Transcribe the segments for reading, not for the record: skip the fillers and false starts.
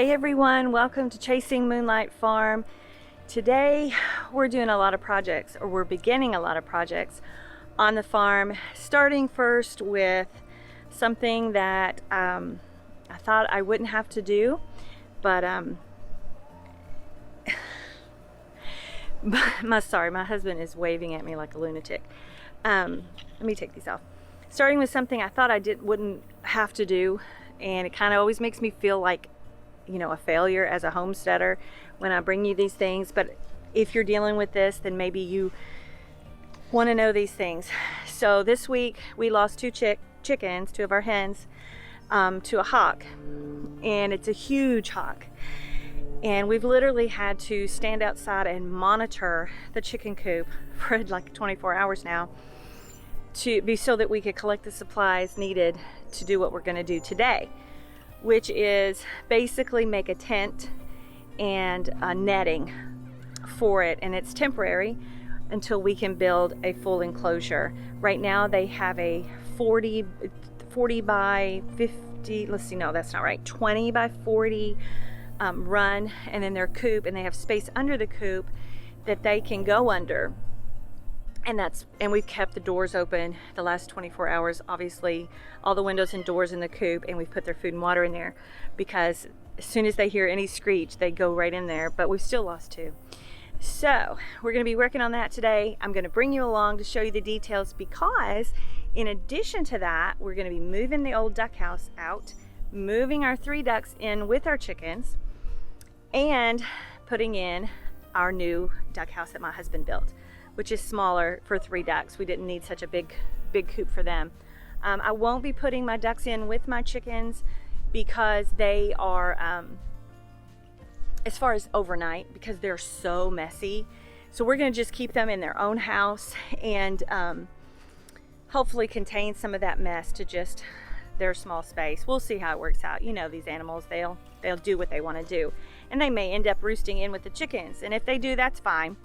Hey everyone, welcome to Chasing Moonlight Farm. Today we're doing a lot of projects, or we're beginning a lot of projects on the farm, starting first with something that I thought I wouldn't have to do, but my husband is waving at me like a lunatic. Let me take these off. Starting with something I thought I wouldn't have to do, and it kind of always makes me feel like, you know, a failure as a homesteader when I bring you these things. But if you're dealing with this, then maybe you want to know these things. So this week we lost two chickens, two of our hens, to a hawk, and it's a huge hawk. And we've literally had to stand outside and monitor the chicken coop for like 24 hours now so that we could collect the supplies needed to do what we're going to do today, which is basically make a tent and a netting for it. And it's temporary until we can build a full enclosure. Right now they have a 40 by 50, let's see, no, that's not right, 20 by 40 run, and then their coop, and they have space under the coop that they can go under. And we've kept the doors open the last 24 hours, obviously all the windows and doors in the coop, and we've put their food and water in there because as soon as they hear any screech, they go right in there. But we've still lost two. So we're going to be working on that today. I'm going to bring you along to show you the details, because in addition to that, we're going to be moving the old duck house out, moving our 3 ducks in with our chickens, and putting in our new duck house that my husband built, which is smaller for 3 ducks. We didn't need such a big coop for them. I won't be putting my ducks in with my chickens because they are, as far as overnight, because they're so messy. So we're gonna just keep them in their own house and hopefully contain some of that mess to just their small space. We'll see how it works out. You know, these animals, they'll do what they want to do. And they may end up roosting in with the chickens. And if they do, that's fine.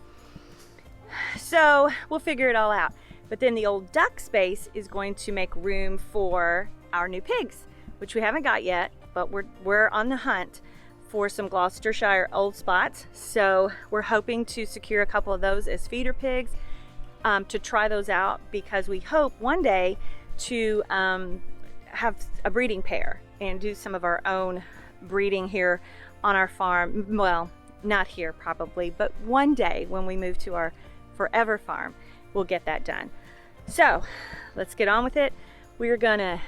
So we'll figure it all out. But then the old duck space is going to make room for our new pigs, which we haven't got yet, but we're on the hunt for some Gloucestershire old spots. So we're hoping to secure a couple of those as feeder pigs, to try those out, because we hope one day to have a breeding pair and do some of our own breeding here on our farm. Well, not here probably, but one day when we move to our forever farm, we'll get that done. So let's get on with it. We're gonna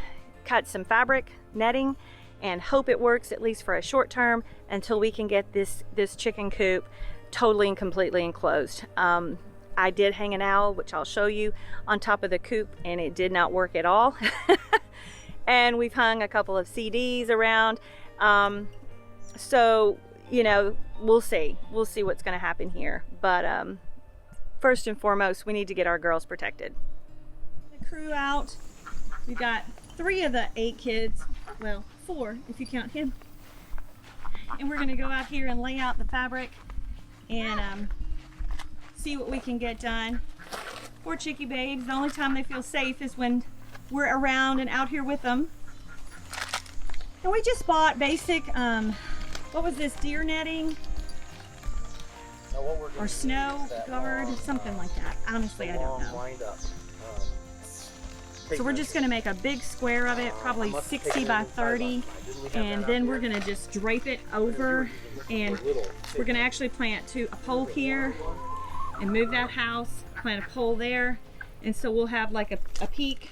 cut some fabric netting and hope it works, at least for a short term, until we can get this chicken coop totally and completely enclosed. I did hang an owl, which I'll show you, on top of the coop, and it did not work at all. And we've hung a couple of CDs around. So, you know, we'll see what's going to happen here. But first and foremost, we need to get our girls protected. The crew out. We've got 3 of the 8 kids. Well, 4 if you count him. And we're going to go out here and lay out the fabric and see what we can get done. Poor chickie babes. The only time they feel safe is when we're around and out here with them. And we just bought basic, what was this, deer netting? Or snow guard, something like that. Honestly, I don't know. So we're just gonna make a big square of it, probably 60 by 30, and then we're gonna just drape it over, and we're gonna actually plant a pole here and move that house, plant a pole there, and so we'll have like a peak,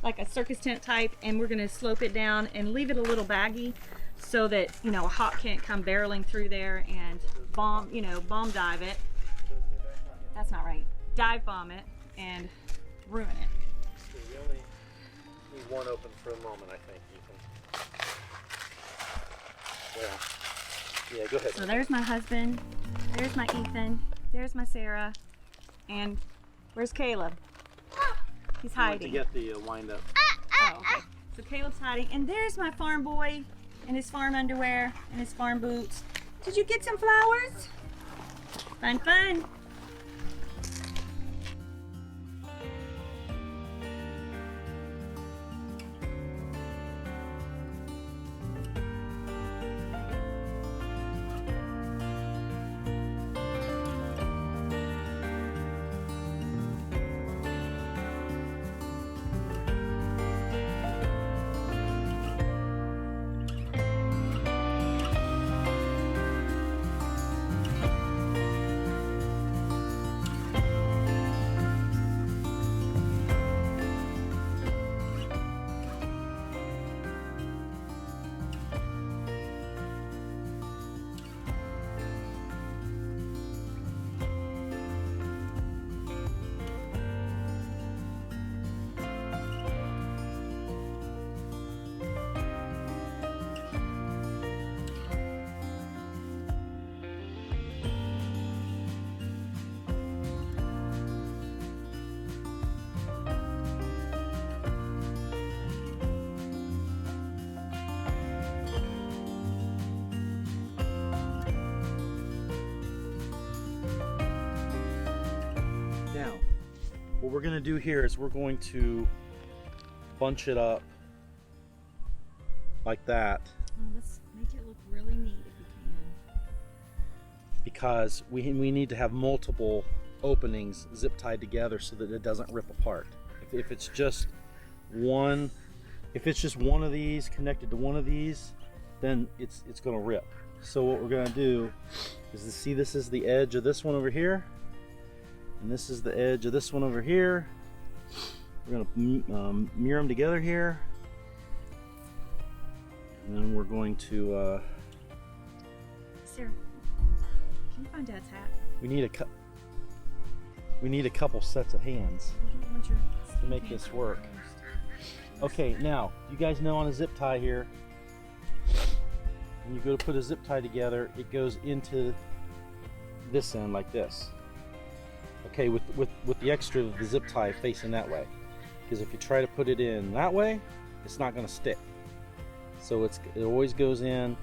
like a circus tent type, and we're gonna slope it down and leave it a little baggy so that, you know, a hawk can't come barreling through there and bomb dive it. That's not right. Dive bomb it and ruin it. We only need one open for a moment, I think, Ethan. Yeah, go ahead. So there's my husband, there's my Ethan, there's my Sarah, and where's Caleb? He's hiding. To get the wind up. Oh, okay. So Caleb's hiding, and there's my farm boy in his farm underwear and his farm boots. Did you get some flowers? Fun, fun. what we're gonna do here is we're going to bunch it up like that. Let's make it look really neat if we can. Because we need to have multiple openings zip tied together so that it doesn't rip apart. If it's just one of these connected to one of these, then it's gonna rip. So what we're gonna do is to see, this is the edge of this one over here, and this is the edge of this one over here. We're gonna mirror them together here, and then we're going to Sarah, can you find Dad's hat? we need a couple sets of hands You don't want your to make this work. Okay, now you guys know on a zip tie here, when you go to put a zip tie together, it goes into this end like this. Okay, with the extra of the zip tie facing that way, because if you try to put it in that way, it's not going to stick. So it always goes in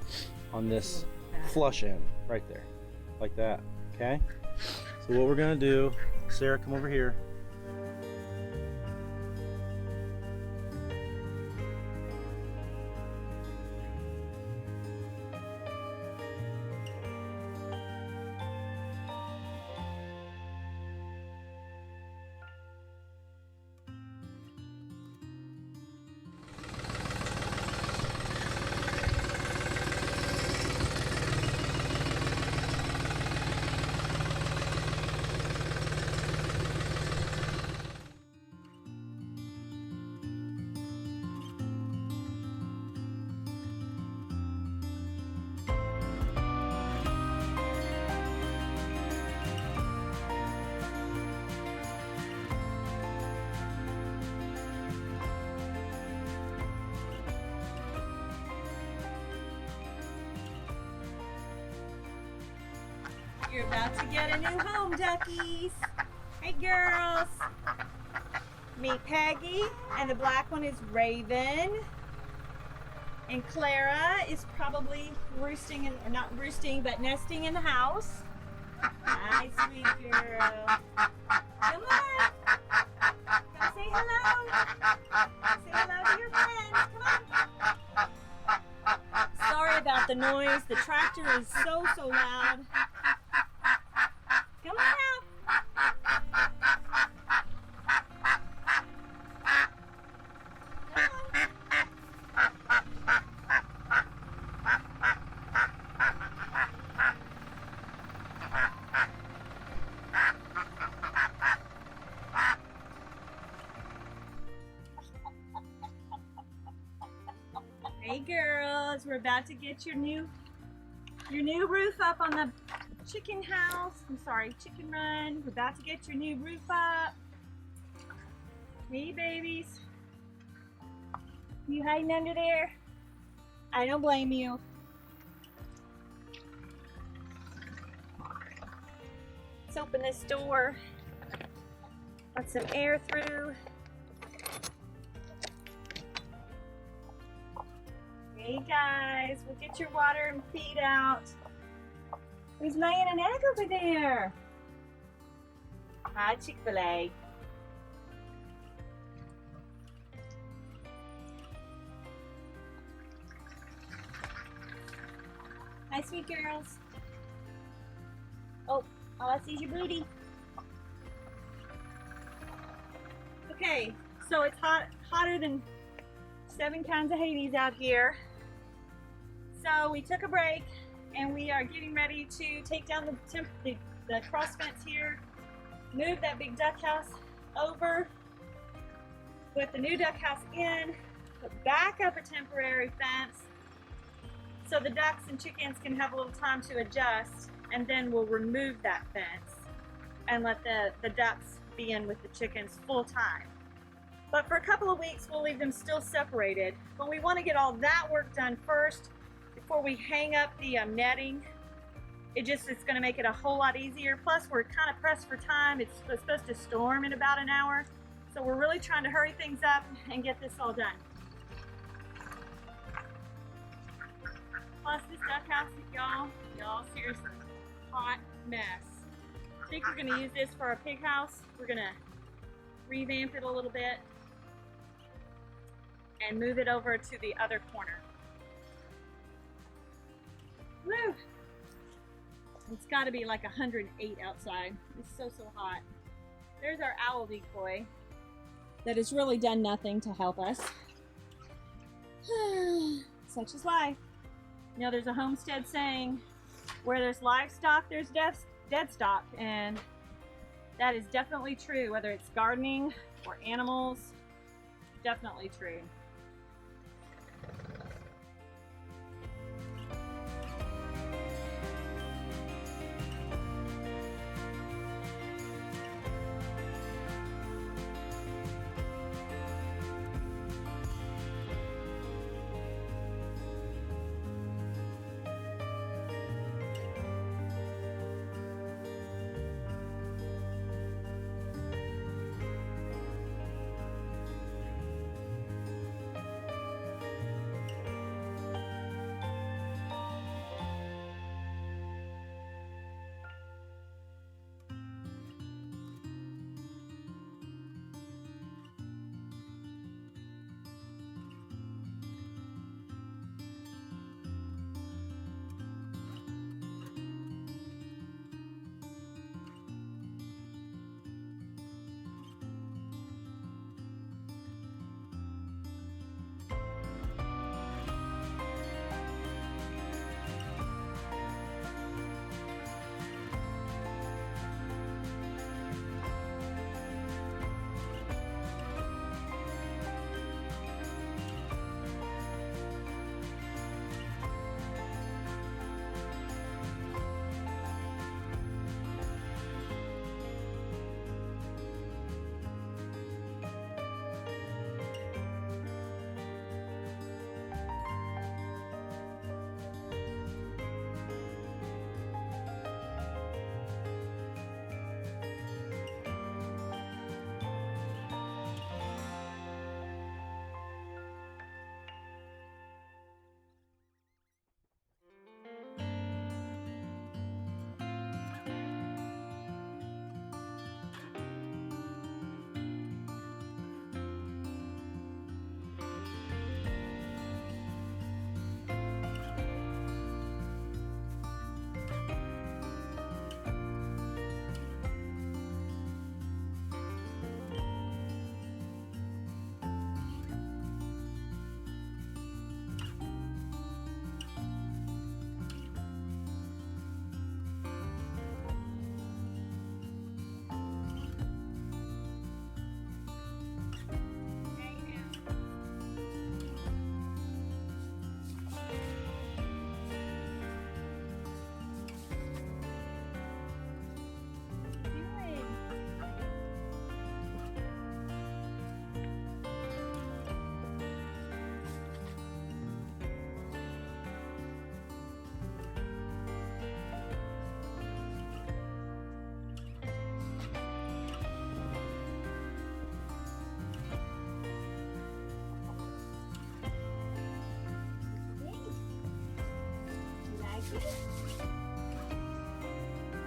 on this flush end right there, like that. Okay. So what we're going to do, Sarah, come over here. You're about to get a new home, duckies. Hey, girls. Meet Peggy, and the black one is Raven. And Clara is probably roosting, or not roosting, but nesting in the house. Hi, sweet girl. Come on. Come say hello. Say hello to your friends. Come on. Sorry about the noise. The tractor is so loud. Come on out. Hey girls, we're about to get your new roof up on the chicken house. I'm sorry, chicken run. We're about to get your new roof up. Hey babies. You hiding under there? I don't blame you. Let's open this door. Let some air through. Hey guys, we'll get your water and feed out. Who's laying an egg over there? Hi, Chick-fil-A. Hi, sweet girls. Oh, all I see is your booty. Okay, so it's hotter than 7 kinds of Hades out here. So we took a break and we are getting ready to take down the cross fence here, move that big duck house over, put the new duck house in, put back up a temporary fence so the ducks and chickens can have a little time to adjust, and then we'll remove that fence and let the ducks be in with the chickens full time. But for a couple of weeks we'll leave them still separated, but we want to get all that work done first before we hang up the netting. It's going to make it a whole lot easier. Plus we're kind of pressed for time. It's supposed to storm in about an hour, so we're really trying to hurry things up and get this all done. Plus this duck house, y'all seriously, hot mess. I think we're going to use this for our pig house. We're going to revamp it a little bit, and move it over to the other corner. Woo! It's got to be like 108 outside. It's so hot. There's our owl decoy that has really done nothing to help us. Such is life. You know, there's a homestead saying, where there's livestock, there's dead stock, and that is definitely true, whether it's gardening or animals, definitely true.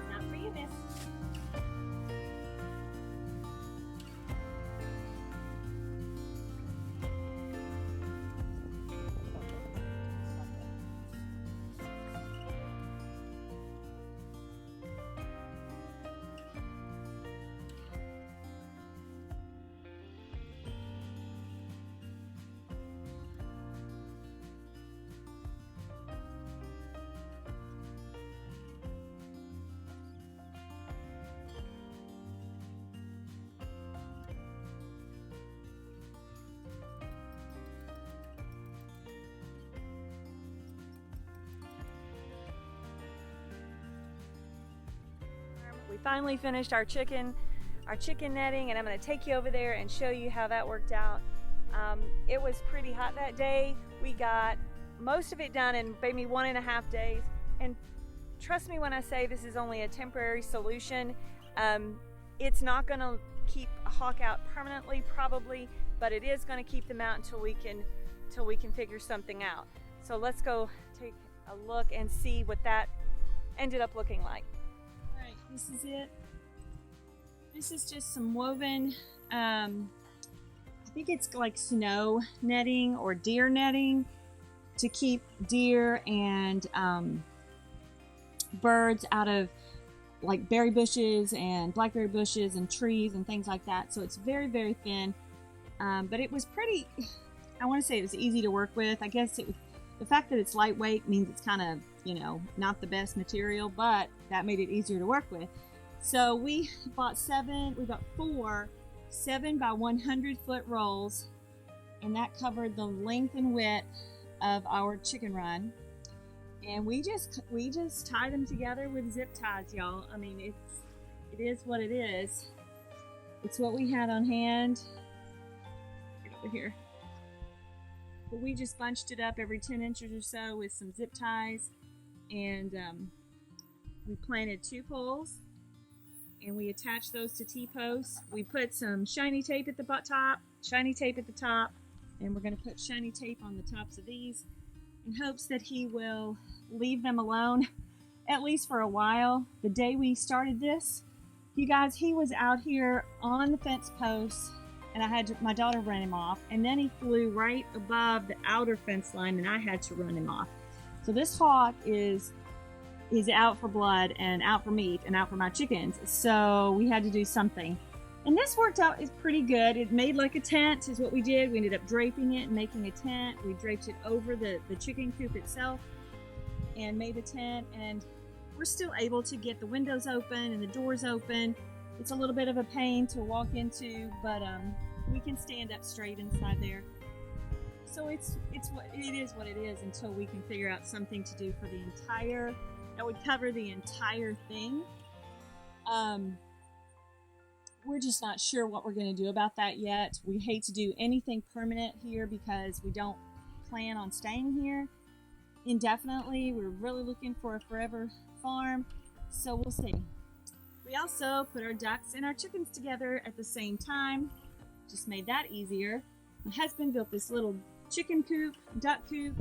Not for you, miss. We finally finished our chicken netting, and I'm going to take you over there and show you how that worked out. It was pretty hot that day. We got most of it done in maybe 1.5 days, and trust me when I say this is only a temporary solution. It's not going to keep a hawk out permanently, probably, but it is going to keep them out until we can figure something out. So let's go take a look and see what that ended up looking like. All right, this is it. This is just some woven, I think it's like snow netting or deer netting to keep deer and birds out of like berry bushes and blackberry bushes and trees and things like that. So it's very, very thin, but it was pretty, I want to say it was easy to work with. I guess it was, the fact that it's lightweight means it's kind of, you know, not the best material, but that made it easier to work with. So we bought 4 7 by 100 foot rolls, and that covered the length and width of our chicken run. And we just tied them together with zip ties, y'all. I mean, it is what it is. It's what we had on hand. Get over here. But we just bunched it up every 10 inches or so with some zip ties, and we planted 2 poles, and we attached those to T-posts. We put some shiny tape at the top, shiny tape at the top, and we're going to put shiny tape on the tops of these in hopes that he will leave them alone, at least for a while. The day we started this, you guys, he was out here on the fence posts, and I had my daughter run him off, and then he flew right above the outer fence line, and I had to run him off. So this hawk is out for blood and out for meat and out for my chickens, so we had to do something. And this worked out is pretty good. It made like a tent is what we did. We ended up draping it and making a tent. We draped it over the chicken coop itself and made a tent, and we're still able to get the windows open and the doors open. It's a little bit of a pain to walk into, but we can stand up straight inside there. So it is what it is until we can figure out something to do for the entire, that would cover the entire thing. We're just not sure what we're going to do about that yet. We hate to do anything permanent here because we don't plan on staying here indefinitely. We're really looking for a forever farm, so we'll see. We also put our ducks and our chickens together at the same time. Just made that easier. My husband built this little chicken coop, duck coop,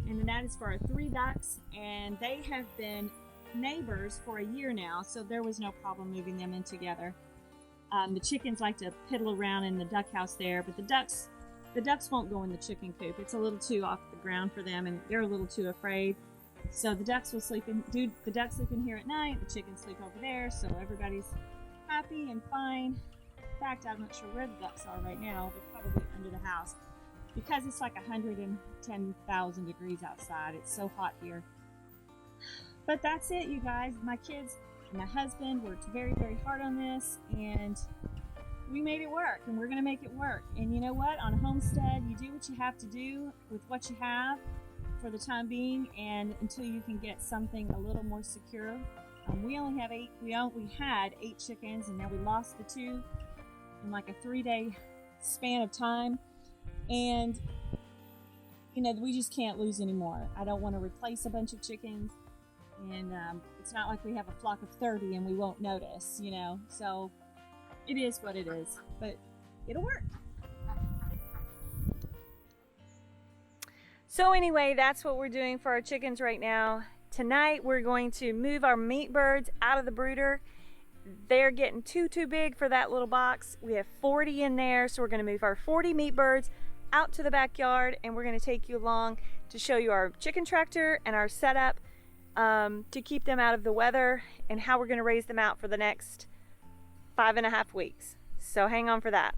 and that is for our 3 ducks, and they have been neighbors for a year now, so there was no problem moving them in together. The chickens like to piddle around in the duck house there, but the ducks won't go in the chicken coop. It's a little too off the ground for them, and they're a little too afraid. So the ducks will sleep in. The ducks sleep in here at night. The chickens sleep over there. So everybody's happy and fine. In fact, I'm not sure where the ducks are right now. They're probably under the house because it's like 110,000 degrees outside. It's so hot here. But that's it, you guys. My kids and my husband worked very, very hard on this, and we made it work, and we're going to make it work. And you know what? On a homestead, you do what you have to do with what you have for the time being, and until you can get something a little more secure. We had 8 chickens, and now we lost the 2 in like a 3-day span of time. And you know, we just can't lose anymore. I don't want to replace a bunch of chickens, and it's not like we have a flock of 30 and we won't notice, you know. So it is what it is, but it'll work. So anyway, that's what we're doing for our chickens right now. Tonight we're going to move our meat birds out of the brooder. They're getting too big for that little box. We have 40 in there, so we're going to move our 40 meat birds out to the backyard, and we're going to take you along to show you our chicken tractor and our setup to keep them out of the weather, and how we're going to raise them out for the next 5.5 weeks. So hang on for that.